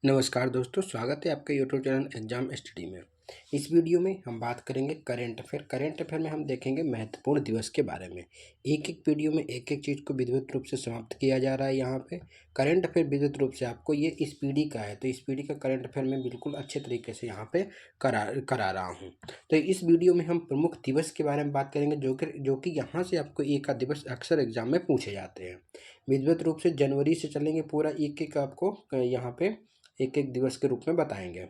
नमस्कार दोस्तों, स्वागत है आपके यूट्यूब चैनल एग्जाम स्टडी में। इस वीडियो में हम बात करेंगे करंट अफेयर में हम देखेंगे महत्वपूर्ण दिवस के बारे में। एक एक वीडियो में एक एक चीज़ को विधिवत रूप से समाप्त किया जा रहा है। यहाँ पे करंट अफेयर विधिवत रूप से आपको ये इस पीढ़ी का है, तो इस पीढ़ी का करंट अफेयर में बिल्कुल अच्छे तरीके से यहाँ पे करा रहा हूँ। तो इस वीडियो में हम प्रमुख दिवस के बारे में बात करेंगे जो कि यहाँ से आपको एक आध दिवस अक्सर एग्जाम में पूछे जाते हैं। विधिवत रूप से जनवरी से चलेंगे, पूरा एक एक आपको यहाँ पे एक एक दिवस के रूप में बताएंगे।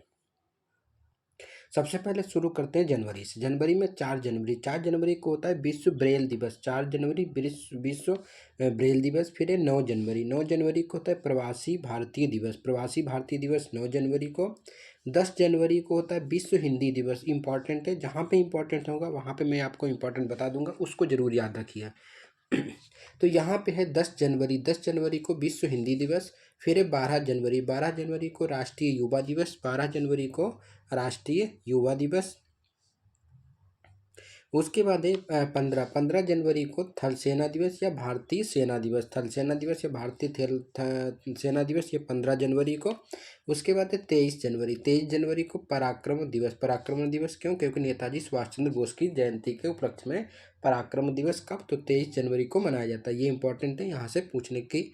सबसे पहले शुरू करते हैं जनवरी से। जनवरी में 4 जनवरी को होता है विश्व ब्रेल दिवस। 4 जनवरी विश्व ब्रेल दिवस। फिर है 9 जनवरी। 9 जनवरी को होता है प्रवासी भारतीय दिवस। प्रवासी भारतीय दिवस 9 जनवरी को। 10 जनवरी को होता है विश्व हिंदी दिवस। इंपॉर्टेंट है, जहाँ पे इंपॉर्टेंट होगा वहाँ पे मैं आपको इंपॉर्टेंट बता दूंगा, उसको जरूर याद रखिए। तो यहाँ पे है 10 जनवरी। 10 जनवरी को विश्व हिंदी दिवस। फिर है 12 जनवरी। 12 जनवरी को राष्ट्रीय युवा दिवस। 12 जनवरी को राष्ट्रीय युवा दिवस। उसके बाद है 15 जनवरी को थल सेना दिवस या भारतीय सेना दिवस। थल सेना दिवस या भारतीय सेना दिवस, ये 15 जनवरी को। उसके बाद है 23 जनवरी। 23 जनवरी को पराक्रम दिवस। पराक्रम दिवस क्यों? क्योंकि नेताजी सुभाष चंद्र बोस की जयंती के उपलक्ष्य में पराक्रम दिवस कब? तो 23 जनवरी को मनाया जाता है। ये इंपॉर्टेंट है, यहाँ से पूछने की।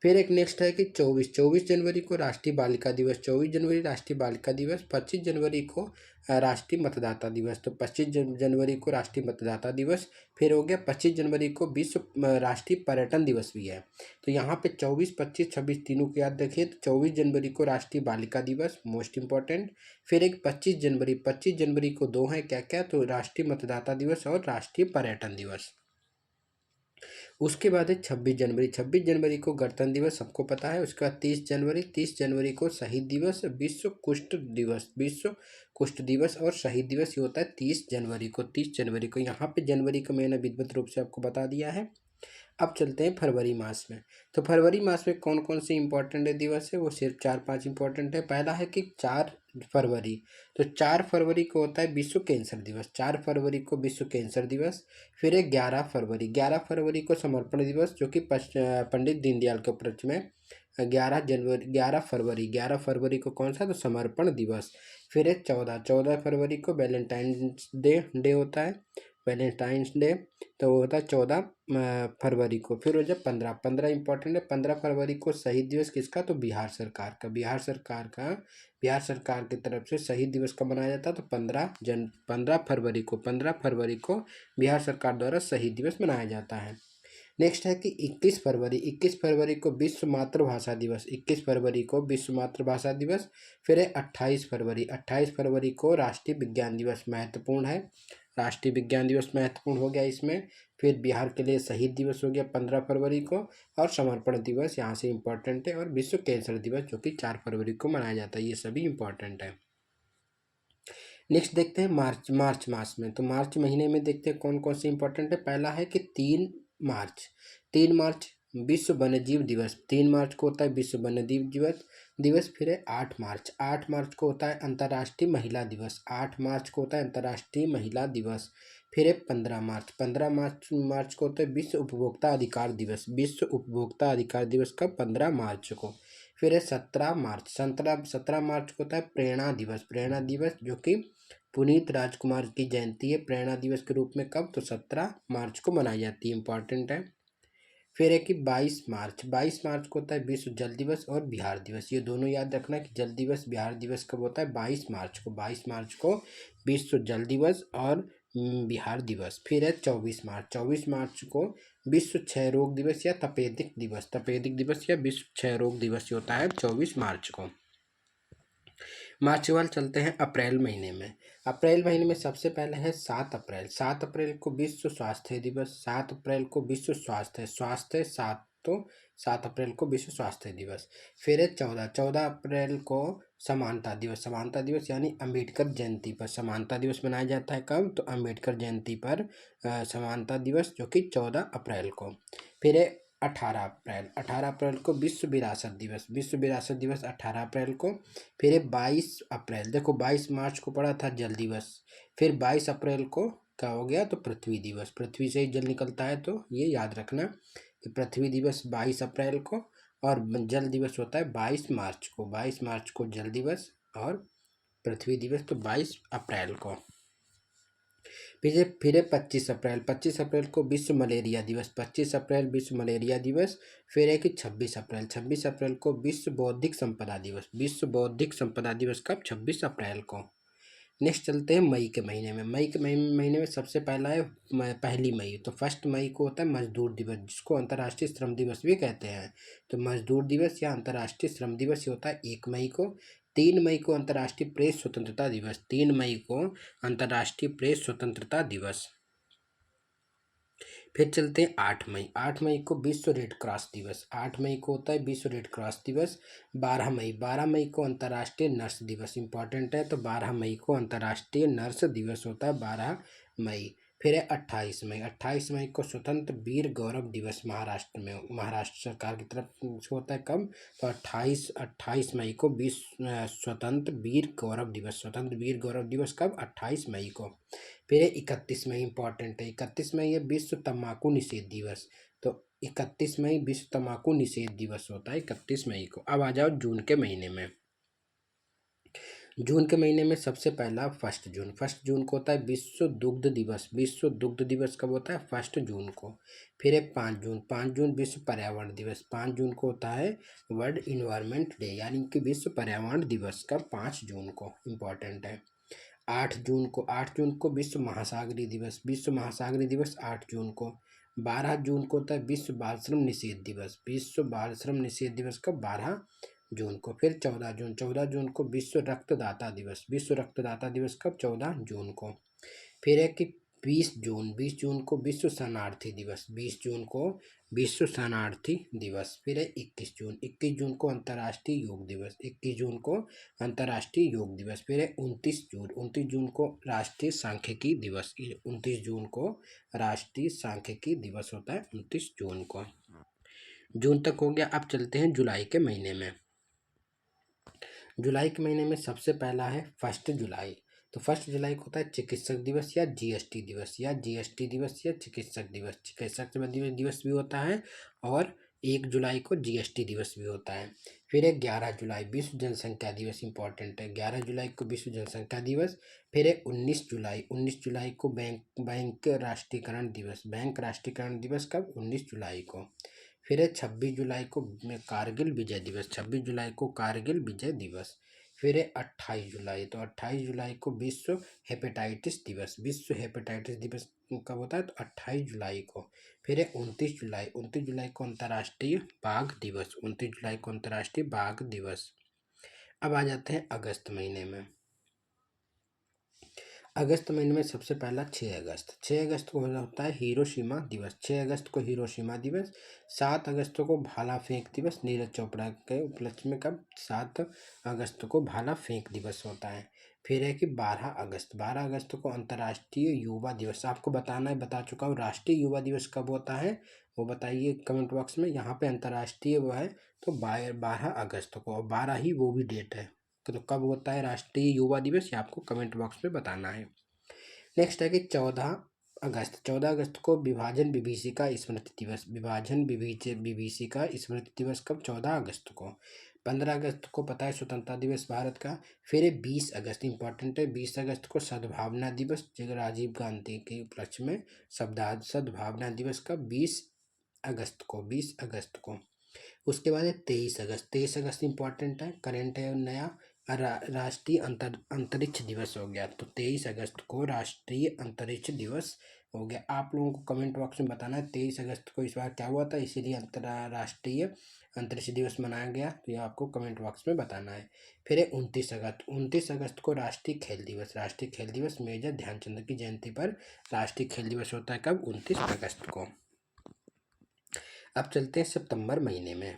फिर एक नेक्स्ट है कि 24 जनवरी को राष्ट्रीय बालिका दिवस। 24 जनवरी राष्ट्रीय बालिका दिवस। 25 जनवरी को राष्ट्रीय मतदाता दिवस। तो 25 जनवरी को राष्ट्रीय मतदाता दिवस। फिर हो गया 25 जनवरी को विश्व राष्ट्रीय पर्यटन दिवस भी है। तो यहाँ पे 24, 25, 26 तीनों को याद रखिए। तो 24 जनवरी को राष्ट्रीय बालिका दिवस, मोस्ट इंपॉर्टेंट। फिर एक 25 जनवरी। 25 जनवरी को दो हैं, क्या क्या? तो राष्ट्रीय मतदाता दिवस और राष्ट्रीय पर्यटन दिवस। उसके बाद है 26 जनवरी। 26 जनवरी को गणतंत्र दिवस, सबको पता है। उसके बाद 30 जनवरी। 30 जनवरी को शहीद दिवस, विश्व कुष्ठ दिवस। विश्व कुष्ठ दिवस और शहीद दिवस ये होता है 30 जनवरी को। 30 जनवरी को यहाँ पे जनवरी को मैंने विधिवत रूप से आपको बता दिया है। अब चलते हैं फरवरी मास में। तो फरवरी मास में कौन कौन से इंपॉर्टेंट दिवस है? वो सिर्फ 4-5 इंपॉर्टेंट है। पहला है कि 4 फरवरी। तो 4 फरवरी को होता है विश्व कैंसर दिवस। 4 फरवरी को विश्व कैंसर दिवस। फिर है 11 फरवरी। 11 फरवरी को समर्पण दिवस, जो कि पंडित दीनदयाल के उपलक्ष्य में 11 फरवरी को कौन सा? तो समर्पण दिवस। फिर है 14 फरवरी को वैलेंटाइंस डे होता है। वैलेंटाइंस डे तो वो होता है 14 फरवरी को। फिर हो जाए 15 इंपॉर्टेंट है। 15 फरवरी को शहीद दिवस किसका? तो बिहार सरकार का। बिहार सरकार की तरफ से शहीद दिवस कब मनाया जाता है? तो 15 फरवरी को बिहार सरकार द्वारा शहीद दिवस मनाया जाता है। नेक्स्ट है कि 21 फरवरी। 21 फरवरी को विश्व मातृभाषा दिवस। 21 फरवरी को विश्व मातृभाषा दिवस। फिर है 28 फरवरी। 28 फरवरी को राष्ट्रीय विज्ञान दिवस, महत्वपूर्ण है। राष्ट्रीय विज्ञान दिवस महत्वपूर्ण हो गया इसमें। फिर बिहार के लिए शहीद दिवस हो गया 15 फरवरी को, और समर्पण दिवस यहाँ से इम्पोर्टेंट है। और विश्व कैंसर दिवस जो कि 4 फरवरी को मनाया जाता है। ये सभी इम्पोर्टेंट है। नेक्स्ट देखते हैं मार्च मास में। तो मार्च महीने में देखते हैं कौन कौन से इंपॉर्टेंट है। पहला है कि 3 मार्च विश्व वन्यजीव दिवस। 3 मार्च को होता है विश्व वन्यजीव दिवस। फिर है 8 मार्च। 8 मार्च को होता है अंतर्राष्ट्रीय महिला दिवस। 8 मार्च को होता है अंतर्राष्ट्रीय महिला दिवस। फिर है 15 मार्च। 15 मार्च को होता है विश्व उपभोक्ता अधिकार दिवस। विश्व उपभोक्ता अधिकार दिवस कब? 15 मार्च को। फिर है 17 मार्च। 17 मार्च को होता है प्रेरणा दिवस। प्रेरणा दिवस जो कि पुनीत राजकुमार की जयंती है प्रेरणा दिवस के रूप में। कब? तो 17 मार्च को मनाई जाती है, इंपॉर्टेंट है। फिर है कि 22 मार्च। 22 मार्च को होता है विश्व जल दिवस और बिहार दिवस। ये दोनों याद रखना कि जल दिवस बिहार दिवस कब होता है? 22 मार्च को। 22 मार्च को विश्व जल दिवस और बिहार दिवस। फिर है 24 मार्च। 24 मार्च को विश्व क्षय रोग दिवस या तपेदिक दिवस। तपेदिक दिवस या विश्व क्षय रोग दिवस होता है 24 मार्च को। मार्च के बाद चलते हैं अप्रैल महीने में। अप्रैल महीने में सबसे पहले है 7 अप्रैल। 7 अप्रैल को विश्व स्वास्थ्य दिवस। 7 अप्रैल को विश्व स्वास्थ्य 7 अप्रैल को विश्व स्वास्थ्य दिवस। फिर है 14 अप्रैल को समानता दिवस। समानता दिवस यानी अम्बेडकर जयंती पर समानता दिवस मनाया जाता है। कब? तो अम्बेडकर जयंती पर समानता दिवस जो कि 14 अप्रैल को। फिर है 18 अप्रैल। 18 अप्रैल को विश्व विरासत दिवस। विश्व विरासत दिवस 18 अप्रैल को। फिर है 22 अप्रैल। देखो 22 मार्च को पड़ा था जल दिवस। फिर 22 अप्रैल को क्या हो गया? तो पृथ्वी दिवस। पृथ्वी से ही जल निकलता है, तो ये याद रखना कि पृथ्वी दिवस 22 अप्रैल को। और जल दिवस होता है 22 मार्च को। 22 मार्च को जल दिवस और पृथ्वी दिवस तो 22 अप्रैल को। फिर है 25 अप्रैल। 25 अप्रैल को विश्व मलेरिया दिवस। 25 अप्रैल विश्व मलेरिया दिवस। फिर है कि 26 अप्रैल। 26 अप्रैल को विश्व बौद्धिक संपदा दिवस। विश्व बौद्धिक संपदा दिवस कब? 26 अप्रैल को। नेक्स्ट चलते हैं मई के महीने में। मई के महीने में सबसे पहला है 1 मई। तो 1 मई को होता है मजदूर दिवस, जिसको अंतर्राष्ट्रीय श्रम दिवस भी कहते हैं। तो मजदूर दिवस या अंतर्राष्ट्रीय श्रम दिवस होता है 1 मई को। 3 मई को अंतर्राष्ट्रीय प्रेस स्वतंत्रता दिवस। 3 मई को अंतर्राष्ट्रीय प्रेस स्वतंत्रता दिवस। फिर चलते हैं 8 मई। 8 मई को विश्व रेड क्रॉस दिवस। 8 मई को होता है विश्व रेड क्रॉस दिवस। 12 मई। 12 मई को अंतर्राष्ट्रीय नर्स दिवस। इंपॉर्टेंट है, तो 12 मई को अंतर्राष्ट्रीय नर्स दिवस होता है 12 मई। फिर है 28 मई। 28 मई को स्वतंत्र वीर गौरव दिवस महाराष्ट्र में, महाराष्ट्र सरकार की तरफ से होता है कब? तो 28 मई को विश्व स्वतंत्र वीर गौरव दिवस। स्वतंत्र वीर गौरव दिवस कब? 28 मई को। फिर 31 मई इंपॉर्टेंट है। 31 मई है विश्व तंबाकू निषेध दिवस। तो 31 मई विश्व तंबाकू निषेध दिवस होता है 31 मई को। अब आ जाओ जून के महीने में। जून के महीने में सबसे पहला 1 जून। 1 जून को होता है विश्व दुग्ध दिवस। विश्व दुग्ध दिवस कब होता है? 1 जून को। फिर है 5 जून। 5 जून विश्व पर्यावरण दिवस। 5 जून को होता है वर्ल्ड इन्वायरमेंट डे, यानी कि विश्व पर्यावरण दिवस कब? 5 जून को। इम्पॉर्टेंट है। 8 जून को विश्व महासागरीय दिवस। विश्व महासागरीय दिवस 8 जून को। 12 जून को होता है विश्व बाल श्रम निषेध दिवस। विश्व बाल श्रम निषेध दिवस कब? 12 जून को। फिर 14 जून। 14 जून को विश्व रक्तदाता दिवस। विश्व रक्तदाता दिवस कब? 14 जून को। फिर है कि 20 जून। 20 जून को विश्व शरणार्थी दिवस। 20 जून को विश्व शरणार्थी दिवस। फिर है 21 जून। 21 जून को अंतर्राष्ट्रीय योग दिवस। 21 जून को अंतर्राष्ट्रीय योग दिवस। फिर है 29 जून। 29 जून को राष्ट्रीय सांख्यिकी दिवस। 29 जून को राष्ट्रीय सांख्यिकी दिवस होता है 29 जून को। जून तक हो गया। अब चलते हैं जुलाई के महीने में। जुलाई के महीने में सबसे पहला है 1 जुलाई। तो 1 जुलाई को होता है चिकित्सक दिवस या जीएसटी दिवस, या जीएसटी दिवस या चिकित्सक दिवस। चिकित्सक दिवस भी होता है और 1 जुलाई को जीएसटी दिवस भी होता है। फिर है 11 जुलाई विश्व जनसंख्या दिवस। इंपॉर्टेंट है, 11 जुलाई को विश्व जनसंख्या दिवस। फिर है 19 जुलाई। 19 जुलाई को बैंक राष्ट्रीयकरण दिवस। बैंक राष्ट्रीयकरण दिवस कब? 19 जुलाई को। फिर है 26 जुलाई को कारगिल विजय दिवस। 26 जुलाई को कारगिल विजय दिवस। फिर है 28 जुलाई। तो 28 जुलाई को विश्व हेपेटाइटिस दिवस। विश्व हेपेटाइटिस दिवस कब होता है? तो 28 जुलाई को। फिर है 29 जुलाई। 29 जुलाई को अंतर्राष्ट्रीय बाघ दिवस। 29 जुलाई को अंतर्राष्ट्रीय बाघ दिवस। अब आ जाते हैं अगस्त महीने में। अगस्त महीने में सबसे पहला 6 अगस्त। 6 अगस्त को होता है हिरोशिमा दिवस। 6 अगस्त को हिरोशिमा दिवस। 7 अगस्त को भाला फेंक दिवस, नीरज चोपड़ा के उपलक्ष्य में कब? 7 अगस्त को भाला फेंक दिवस होता है। फिर है कि 12 अगस्त। 12 अगस्त को अंतर्राष्ट्रीय युवा दिवस। आपको बताना है, बता चुका हूँ। राष्ट्रीय युवा दिवस कब होता है वो बताइए कमेंट बॉक्स में। यहाँ पे अंतर्राष्ट्रीय वो है तो 12 अगस्त को, और 12 ही वो भी डेट है। तो कब होता है राष्ट्रीय युवा दिवस, ये आपको कमेंट बॉक्स में बताना है। नेक्स्ट है कि 14 अगस्त। 14 अगस्त को विभाजन विभीषिका स्मृति दिवस। विभाजन विभीषिका स्मृति दिवस कब? 14 अगस्त को। 15 अगस्त को पता है स्वतंत्रता दिवस भारत का। फिर है 20 अगस्त। इंपॉर्टेंट है, 20 अगस्त को सद्भावना दिवस, जो राजीव गांधी के उपलक्ष्य में सद्भावना दिवस कब? 20 अगस्त को। 20 अगस्त को। उसके बाद है 23 अगस्त। 23 अगस्त इंपॉर्टेंट है, करेंट है नया। राष्ट्रीय अंतरिक्ष दिवस हो गया। तो 23 अगस्त को राष्ट्रीय अंतरिक्ष दिवस हो गया। आप लोगों को कमेंट बॉक्स में बताना है 23 अगस्त को इस बार क्या हुआ था, इसीलिए अंतर्राष्ट्रीय अंतरिक्ष दिवस मनाया गया। तो ये आपको कमेंट बॉक्स में बताना है। फिर है 29 अगस्त। 29 अगस्त को राष्ट्रीय खेल दिवस। राष्ट्रीय खेल दिवस मेजर ध्यानचंद की जयंती पर राष्ट्रीय खेल दिवस होता है कब? 29 अगस्त को। अब चलते हैं सितंबर महीने में।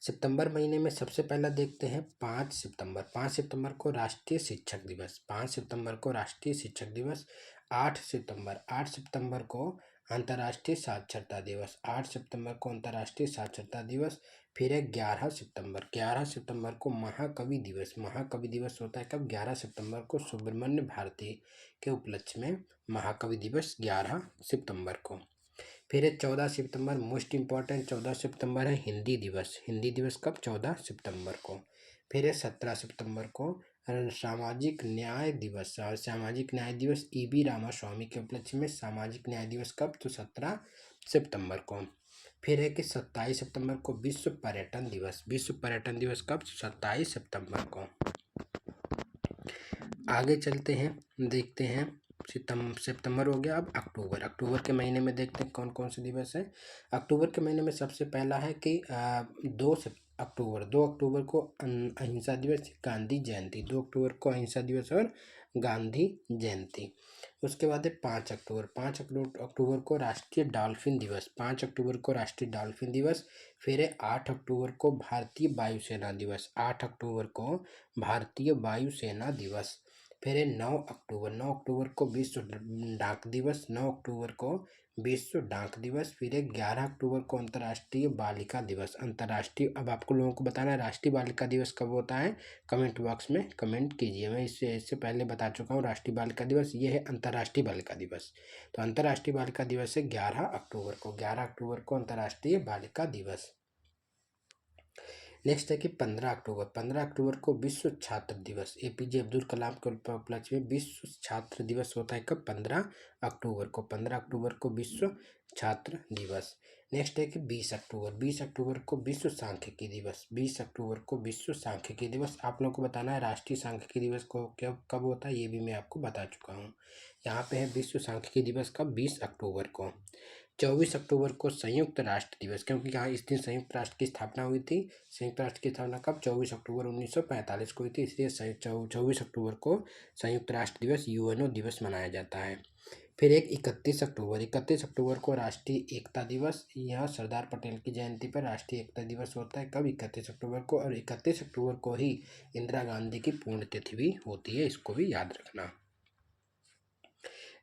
सितंबर महीने में सबसे पहला देखते हैं 5 सितंबर। 5 सितंबर को राष्ट्रीय शिक्षक दिवस। 5 सितंबर को राष्ट्रीय शिक्षक दिवस। 8 सितंबर। 8 सितंबर को अंतर्राष्ट्रीय साक्षरता दिवस। 8 सितंबर को अंतर्राष्ट्रीय साक्षरता दिवस। फिर है 11 सितंबर। 11 सितंबर को महाकवि दिवस। महाकवि दिवस होता है कब? 11 सितंबर को, सुब्रमण्य भारती के उपलक्ष्य में महाकवि दिवस 11 सितंबर को। फिर है 14 सितंबर, मोस्ट इम्पॉर्टेंट 14 सितंबर है हिंदी दिवस। हिंदी दिवस कब? 14 सितंबर को। फिर है 17 सितंबर को सामाजिक न्याय दिवस। सामाजिक न्याय दिवस ईबी रामास्वामी के उपलक्ष्य में सामाजिक न्याय दिवस कब? तो 17 सितंबर को। फिर है कि 27 सितंबर को विश्व पर्यटन दिवस। विश्व पर्यटन दिवस कब? 27 सितंबर को। आगे चलते हैं, देखते हैं। सितंबर हो गया। अब अक्टूबर। अक्टूबर के महीने में देखते हैं कौन कौन से दिवस हैं। अक्टूबर के महीने में सबसे पहला है कि 2 अक्टूबर को अहिंसा दिवस, गांधी जयंती। 2 अक्टूबर को अहिंसा दिवस और गांधी जयंती। उसके बाद है 5 अक्टूबर। 5 अक्टूबर को राष्ट्रीय डॉल्फिन दिवस। 5 अक्टूबर को राष्ट्रीय डॉल्फिन दिवस। फिर है 8 अक्टूबर को भारतीय वायुसेना दिवस। 8 अक्टूबर को भारतीय वायुसेना दिवस। फिर है 9 अक्टूबर। 9 अक्टूबर को विश्व डाक दिवस। 9 अक्टूबर को विश्व डाक दिवस। फिर है 11 अक्टूबर को अंतर्राष्ट्रीय बालिका दिवस। अंतर्राष्ट्रीय, अब आपको लोगों को बताना है राष्ट्रीय बालिका दिवस कब होता है, कमेंट बॉक्स में कमेंट कीजिए। मैं इससे पहले बता चुका हूँ राष्ट्रीय बालिका दिवस, ये है अंतर्राष्ट्रीय बालिका दिवस। तो अंतर्राष्ट्रीय बालिका दिवस है 11 अक्टूबर को। 11 अक्टूबर को अंतर्राष्ट्रीय बालिका दिवस। नेक्स्ट है कि 15 अक्टूबर। 15 अक्टूबर को विश्व छात्र दिवस। एपीजे अब्दुल कलाम के उपलक्ष्य में विश्व छात्र दिवस होता है कब? 15 अक्टूबर को। 15 अक्टूबर को विश्व छात्र दिवस। नेक्स्ट है कि 20 अक्टूबर। 20 अक्टूबर को विश्व सांख्यिकी दिवस। 20 अक्टूबर को विश्व सांख्यिकी दिवस। आप लोगों को बताना है राष्ट्रीय सांख्यिकी दिवस को कब होता है, ये भी मैं आपको बता चुका हूँ। यहाँ पे है विश्व सांख्यिकी दिवस कब? 20 अक्टूबर को। 24 अक्टूबर को संयुक्त राष्ट्र दिवस, क्योंकि यहाँ इस दिन संयुक्त राष्ट्र की स्थापना हुई थी। संयुक्त राष्ट्र की स्थापना कब? 24 अक्टूबर 1945 को हुई थी, इसलिए 24 अक्टूबर को संयुक्त राष्ट्र दिवस यूएनओ दिवस मनाया जाता है। फिर एक 31 अक्टूबर। 31 अक्टूबर को राष्ट्रीय एकता दिवस। यह सरदार पटेल की जयंती पर राष्ट्रीय एकता दिवस होता है कब? 31 अक्टूबर को। और 31 अक्टूबर को ही इंदिरा गांधी की पुण्यतिथि भी होती है, इसको भी याद रखना।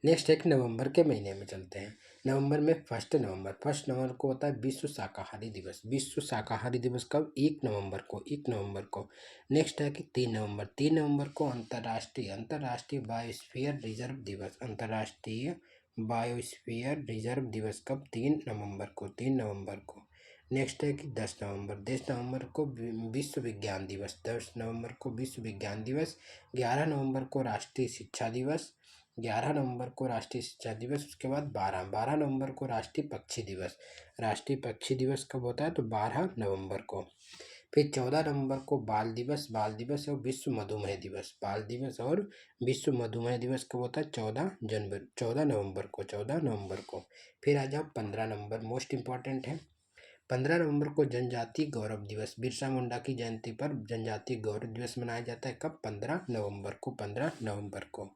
नेक्स्ट एक नवंबर के महीने में चलते हैं। नवंबर में 1 नवंबर को होता है विश्व शाकाहारी दिवस। विश्व शाकाहारी दिवस कब? 1 नवंबर को। 1 नवंबर को। नेक्स्ट है कि 3 नवंबर। 3 नवंबर को अंतर्राष्ट्रीय बायोस्फीयर रिजर्व दिवस। अंतर्राष्ट्रीय बायोस्फीयर रिजर्व दिवस कब? 3 नवंबर को। 3 नवंबर को। नेक्स्ट है कि 10 नवंबर। 10 नवंबर को विश्व विज्ञान दिवस। 10 नवंबर को विश्व विज्ञान दिवस। 11 नवंबर को राष्ट्रीय शिक्षा दिवस। 11 नवंबर को राष्ट्रीय शिक्षा दिवस। उसके बाद 12 नवंबर को राष्ट्रीय पक्षी दिवस। राष्ट्रीय पक्षी दिवस कब होता है? तो 12 नवंबर को। फिर 14 नवंबर को बाल दिवस। बाल दिवस और विश्व मधुमेह दिवस। बाल दिवस और विश्व मधुमेह दिवस कब होता है? 14 नवंबर को। 14 नवंबर को। फिर आ जाओ 15 नवंबर, मोस्ट इंपॉर्टेंट है। 15 नवंबर को जनजातीय गौरव दिवस। बिरसा मुंडा की जयंती पर जनजातीय गौरव दिवस मनाया जाता है कब? 15 नवंबर को। 15 नवंबर को।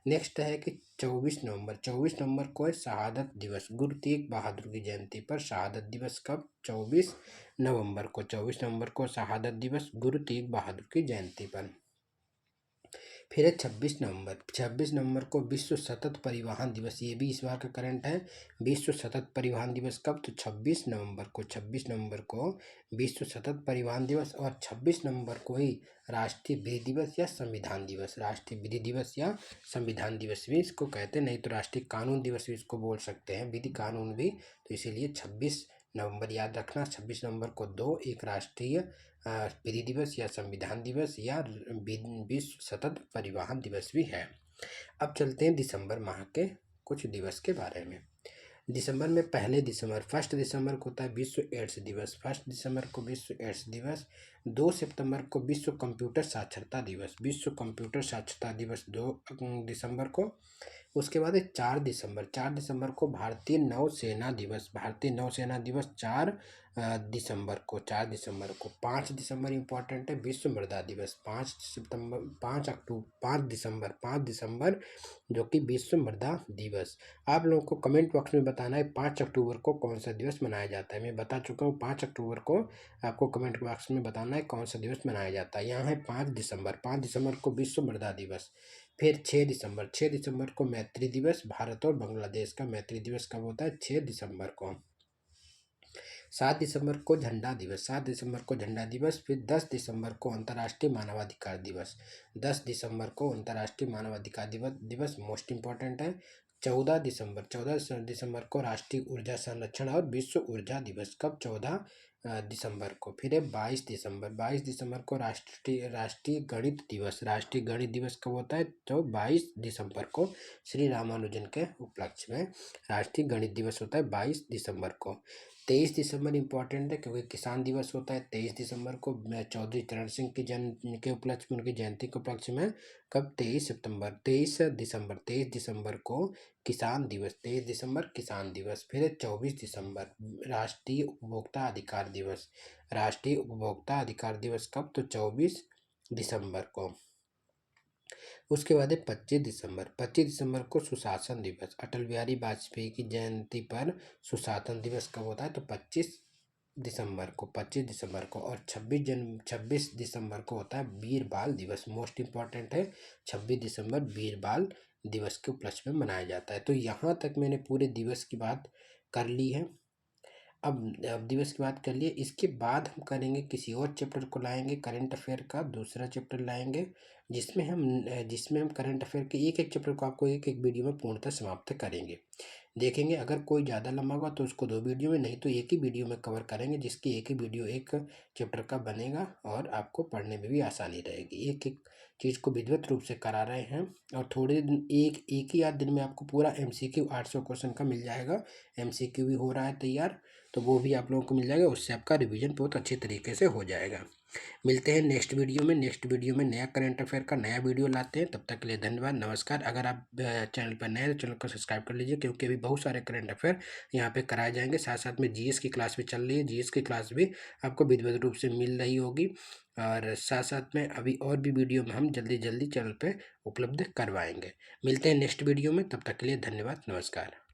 नेक्स्ट है कि 24 नवंबर। 24 नवंबर को है शहादत दिवस। गुरु तेग बहादुर की जयंती पर शहादत दिवस कब? 24 नवंबर को। 24 नवंबर को शहादत दिवस गुरु तेग बहादुर की जयंती पर। फिर है 26 नवंबर। 26 नवंबर को विश्व सतत परिवहन दिवस। ये भी इस बार का करंट है। विश्व सतत परिवहन दिवस कब? तो 26 नवंबर को। 26 नवंबर को विश्व सतत परिवहन दिवस। और 26 नवंबर को ही राष्ट्रीय विधि दिवस या संविधान दिवस। राष्ट्रीय विधि दिवस या संविधान दिवस भी इसको कहते हैं, नहीं तो राष्ट्रीय कानून दिवस भी इसको बोल सकते हैं, विधि कानून भी। तो इसीलिए 26 नवंबर याद रखना। 26 नवंबर को एक राष्ट्रीय विधि दिवस या संविधान दिवस या विश्व सतत परिवहन दिवस भी है। अब चलते हैं दिसंबर माह के कुछ दिवस के बारे में। दिसंबर में 1 दिसंबर को होता है विश्व एड्स दिवस। 1 दिसंबर को विश्व एड्स दिवस। 2 सितंबर को विश्व कंप्यूटर साक्षरता दिवस। विश्व कंप्यूटर साक्षरता दिवस 2 दिसंबर को। उसके बाद है 4 दिसंबर। 4 दिसंबर को भारतीय नौसेना दिवस। भारतीय नौसेना दिवस 4 दिसंबर को। 4 दिसंबर को। 5 दिसंबर इंपॉर्टेंट है विश्व मृदा दिवस। 5 दिसंबर 5 दिसंबर जो कि विश्व मृदा दिवस। आप लोगों को कमेंट बॉक्स में बताना है 5 अक्टूबर को कौन सा दिवस मनाया जाता है। मैं बता चुका हूँ 5 अक्टूबर को। आपको कमेंट बॉक्स में बताना है कौन सा दिवस मनाया जाता है। यहाँ है 5 दिसंबर। 5 दिसंबर को विश्व मृदा दिवस। फिर 6 दिसंबर। 6 दिसंबर को मैत्री दिवस। भारत और बांग्लादेश का मैत्री दिवस कब होता है? 6 दिसंबर को। 7 दिसंबर को झंडा दिवस। 7 दिसंबर को झंडा दिवस। फिर 10 दिसंबर को अंतर्राष्ट्रीय मानवाधिकार दिवस। 10 दिसंबर को अंतर्राष्ट्रीय मानवाधिकार दिवस मोस्ट इंपॉर्टेंट है। 14 दिसंबर को राष्ट्रीय ऊर्जा संरक्षण और विश्व ऊर्जा दिवस। कब? 14 दिसंबर को। फिर है 22 दिसंबर को राष्ट्रीय गणित दिवस। राष्ट्रीय गणित दिवस कब होता है? तो 22 दिसंबर को श्री रामानुजन के उपलक्ष्य में राष्ट्रीय गणित दिवस होता है 22 दिसंबर को। 23 दिसंबर इंपॉर्टेंट है क्योंकि किसान दिवस होता है 23 दिसंबर को। चौधरी चरण सिंह की जन्म के उपलक्ष्य में, उनकी जयंती के उपलक्ष्य में। कब? 23 दिसंबर को किसान दिवस। 23 दिसंबर किसान दिवस। फिर 24 दिसंबर राष्ट्रीय उपभोक्ता अधिकार दिवस। राष्ट्रीय उपभोक्ता अधिकार दिवस कब? तो 24 दिसंबर को। उसके बाद है 25 दिसंबर को सुशासन दिवस। अटल बिहारी वाजपेयी की जयंती पर सुशासन दिवस कब होता है? तो 25 दिसंबर को। और 26 दिसंबर को होता है वीर बाल दिवस। मोस्ट इम्पॉर्टेंट है, 26 दिसंबर वीर बाल दिवस के उपलक्ष्य में मनाया जाता है। तो यहाँ तक मैंने पूरे दिवस की बात कर ली है। अब दिवस की बात कर लिए, इसके बाद हम करेंगे किसी और चैप्टर को लाएंगे, करंट अफेयर का दूसरा चैप्टर लाएंगे, जिसमें हम करंट अफेयर के एक एक चैप्टर को आपको एक एक वीडियो में पूर्णतः समाप्त करेंगे, देखेंगे। अगर कोई ज़्यादा लंबा होगा तो उसको 2 वीडियो में, नहीं तो एक ही वीडियो में कवर करेंगे, जिसकी एक ही वीडियो एक चैप्टर का बनेगा और आपको पढ़ने में भी आसानी रहेगी। एक एक चीज़ को विधिवत रूप से करा रहे हैं और थोड़े दिन एक ही आध दिन में आपको पूरा MCQ 800 क्वेश्चन का मिल जाएगा। MCQ भी हो रहा है तैयार, तो वो भी आप लोगों को मिल जाएगा। उससे आपका रिवीजन बहुत अच्छे तरीके से हो जाएगा। मिलते हैं नेक्स्ट वीडियो में। नेक्स्ट वीडियो में नया करंट अफेयर का नया वीडियो लाते हैं। तब तक के लिए धन्यवाद, नमस्कार। अगर आप चैनल पर नए हैं तो चैनल को सब्सक्राइब कर लीजिए, क्योंकि अभी बहुत सारे करंट अफेयर यहाँ पे कराए जाएंगे। साथ साथ में GS की क्लास भी चल रही है। GS की क्लास भी आपको विधिवत रूप से मिल रही होगी। और साथ साथ में अभी और भी वीडियो में हम जल्दी जल्दी चैनल पे उपलब्ध करवाएंगे। मिलते हैं नेक्स्ट वीडियो में, तब तक के लिए धन्यवाद, नमस्कार।